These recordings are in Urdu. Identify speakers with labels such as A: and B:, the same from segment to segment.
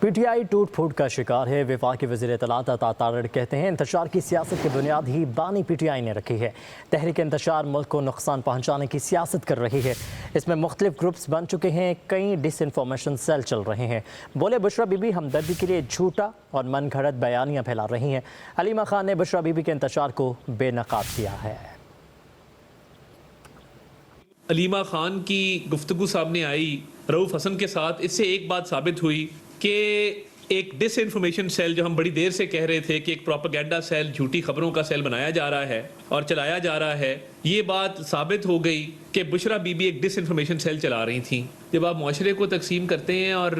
A: پی ٹی آئی ٹوٹ پھوٹ کا شکار ہے۔ وفاقی وزیر اطلاعات عطا تارڑ کہتے ہیں انتشار کی سیاست کی بنیاد ہی بانی پی ٹی آئی نے رکھی ہے۔ تحریک انتشار ملک کو نقصان پہنچانے کی سیاست کر رہی ہے۔ اس میں مختلف گروپس بن چکے ہیں، کئی ڈس انفارمیشن سیل چل رہے ہیں۔ بولے بشرا بی بی ہمدردی کے لیے جھوٹا اور من گھڑت بیانیاں پھیلا رہی ہیں۔ حلیمہ خان نے بشرا بی بی کے انتشار کو بے نقاب کیا ہے۔
B: حلیمہ خان کی گفتگو سامنے آئی رؤوف حسن کے ساتھ، اس سے ایک بات ثابت ہوئی کہ ایک ڈس انفارمیشن سیل جو ہم بڑی دیر سے کہہ رہے تھے کہ ایک پروپیگنڈا سیل، جھوٹی خبروں کا سیل بنایا جا رہا ہے اور چلایا جا رہا ہے، یہ بات ثابت ہو گئی کہ بشرا بی بی ایک ڈس انفارمیشن سیل چلا رہی تھیں۔ جب آپ معاشرے کو تقسیم کرتے ہیں اور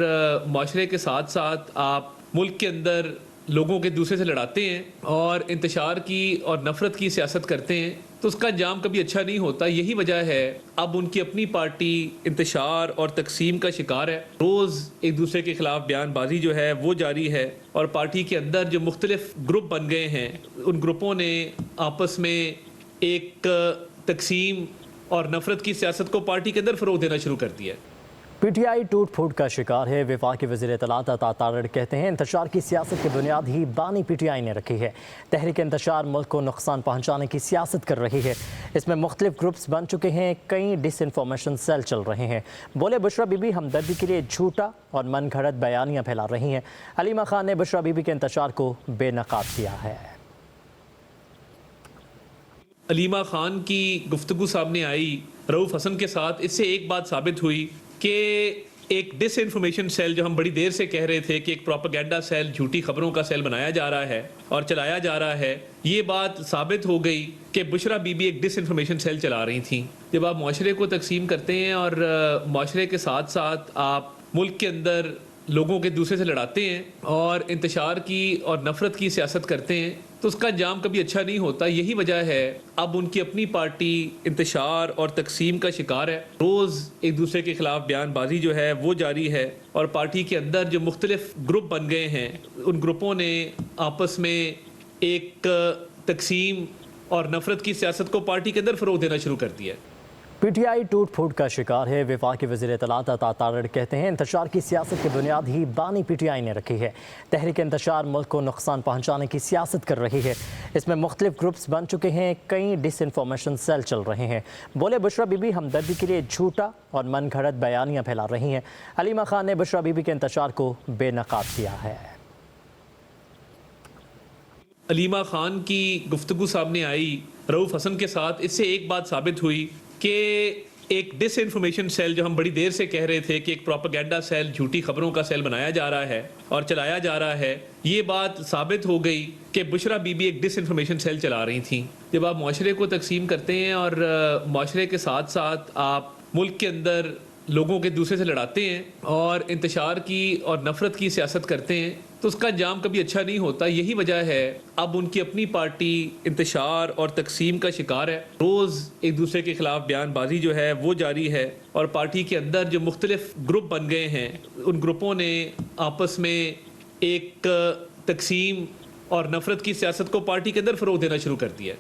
B: معاشرے کے ساتھ ساتھ آپ ملک کے اندر لوگوں کے دوسرے سے لڑاتے ہیں اور انتشار کی اور نفرت کی سیاست کرتے ہیں تو اس کا انجام کبھی اچھا نہیں ہوتا۔ یہی وجہ ہے اب ان کی اپنی پارٹی انتشار اور تقسیم کا شکار ہے۔ روز ایک دوسرے کے خلاف بیان بازی جو ہے وہ جاری ہے اور پارٹی کے اندر جو مختلف گروپ بن گئے ہیں ان گروپوں نے آپس میں ایک تقسیم اور نفرت کی سیاست کو پارٹی کے اندر فروغ دینا شروع کر دیا ہے۔
A: پی ٹی آئی ٹوٹ پھوٹ کا شکار ہے۔ وفاقی وزیر اطلاعات عطا تارڑ کہتے ہیں انتشار کی سیاست کی بنیاد ہی بانی پی ٹی آئی نے رکھی ہے۔ تحریک انتشار ملک کو نقصان پہنچانے کی سیاست کر رہی ہے۔ اس میں مختلف گروپس بن چکے ہیں، کئی ڈس انفارمیشن سیل چل رہے ہیں۔ بولے بشرا بی بی ہمدردی کے لیے جھوٹا اور من گھڑت بیانیاں پھیلا رہی ہیں۔ حلیمہ خان نے بشرا بی بی کے انتشار کو بے نقاب کیا ہے۔
B: حلیمہ خان کی گفتگو سامنے آئی رؤوف حسن کے ساتھ، اس سے ایک بات ثابت ہوئی کہ ایک ڈس انفارمیشن سیل جو ہم بڑی دیر سے کہہ رہے تھے کہ ایک پروپیگنڈا سیل، جھوٹی خبروں کا سیل بنایا جا رہا ہے اور چلایا جا رہا ہے، یہ بات ثابت ہو گئی کہ بشرا بی بی ایک ڈس انفارمیشن سیل چلا رہی تھیں۔ جب آپ معاشرے کو تقسیم کرتے ہیں اور معاشرے کے ساتھ ساتھ آپ ملک کے اندر لوگوں کے دوسرے سے لڑاتے ہیں اور انتشار کی اور نفرت کی سیاست کرتے ہیں تو اس کا انجام کبھی اچھا نہیں ہوتا۔ یہی وجہ ہے اب ان کی اپنی پارٹی انتشار اور تقسیم کا شکار ہے۔ روز ایک دوسرے کے خلاف بیان بازی جو ہے وہ جاری ہے اور پارٹی کے اندر جو مختلف گروپ بن گئے ہیں ان گروپوں نے آپس میں ایک تقسیم اور نفرت کی سیاست کو پارٹی کے اندر فروغ دینا شروع کر دیا ہے۔
A: پی ٹی آئی ٹوٹ پھوٹ کا شکار ہے۔ وفاقی وزیر اطلاعات عطا تارڑ کہتے ہیں انتشار کی سیاست کی بنیاد ہی بانی پی ٹی آئی نے رکھی ہے۔ تحریک انتشار ملک کو نقصان پہنچانے کی سیاست کر رہی ہے۔ اس میں مختلف گروپس بن چکے ہیں، کئی ڈس انفارمیشن سیل چل رہے ہیں۔ بولے بشرا بی بی ہمدردی کے لیے جھوٹا اور من گھڑت بیانیاں پھیلا رہی ہیں۔ حلیمہ خان نے بشرا بی بی کے انتشار کو بے نقاب کیا ہے۔
B: حلیمہ خان کی گفتگو سامنے آئی رؤوف حسن کے ساتھ، اس سے ایک بات ثابت ہوئی کہ ایک ڈس انفارمیشن سیل جو ہم بڑی دیر سے کہہ رہے تھے کہ ایک پروپیگنڈا سیل، جھوٹی خبروں کا سیل بنایا جا رہا ہے اور چلایا جا رہا ہے، یہ بات ثابت ہو گئی کہ بشرا بی بی ایک ڈس انفارمیشن سیل چلا رہی تھیں۔ جب آپ معاشرے کو تقسیم کرتے ہیں اور معاشرے کے ساتھ ساتھ آپ ملک کے اندر لوگوں کے دوسرے سے لڑاتے ہیں اور انتشار کی اور نفرت کی سیاست کرتے ہیں تو اس کا انجام کبھی اچھا نہیں ہوتا۔ یہی وجہ ہے اب ان کی اپنی پارٹی انتشار اور تقسیم کا شکار ہے۔ روز ایک دوسرے کے خلاف بیان بازی جو ہے وہ جاری ہے اور پارٹی کے اندر جو مختلف گروپ بن گئے ہیں ان گروپوں نے آپس میں ایک تقسیم اور نفرت کی سیاست کو پارٹی کے اندر فروغ دینا شروع کر دیا ہے۔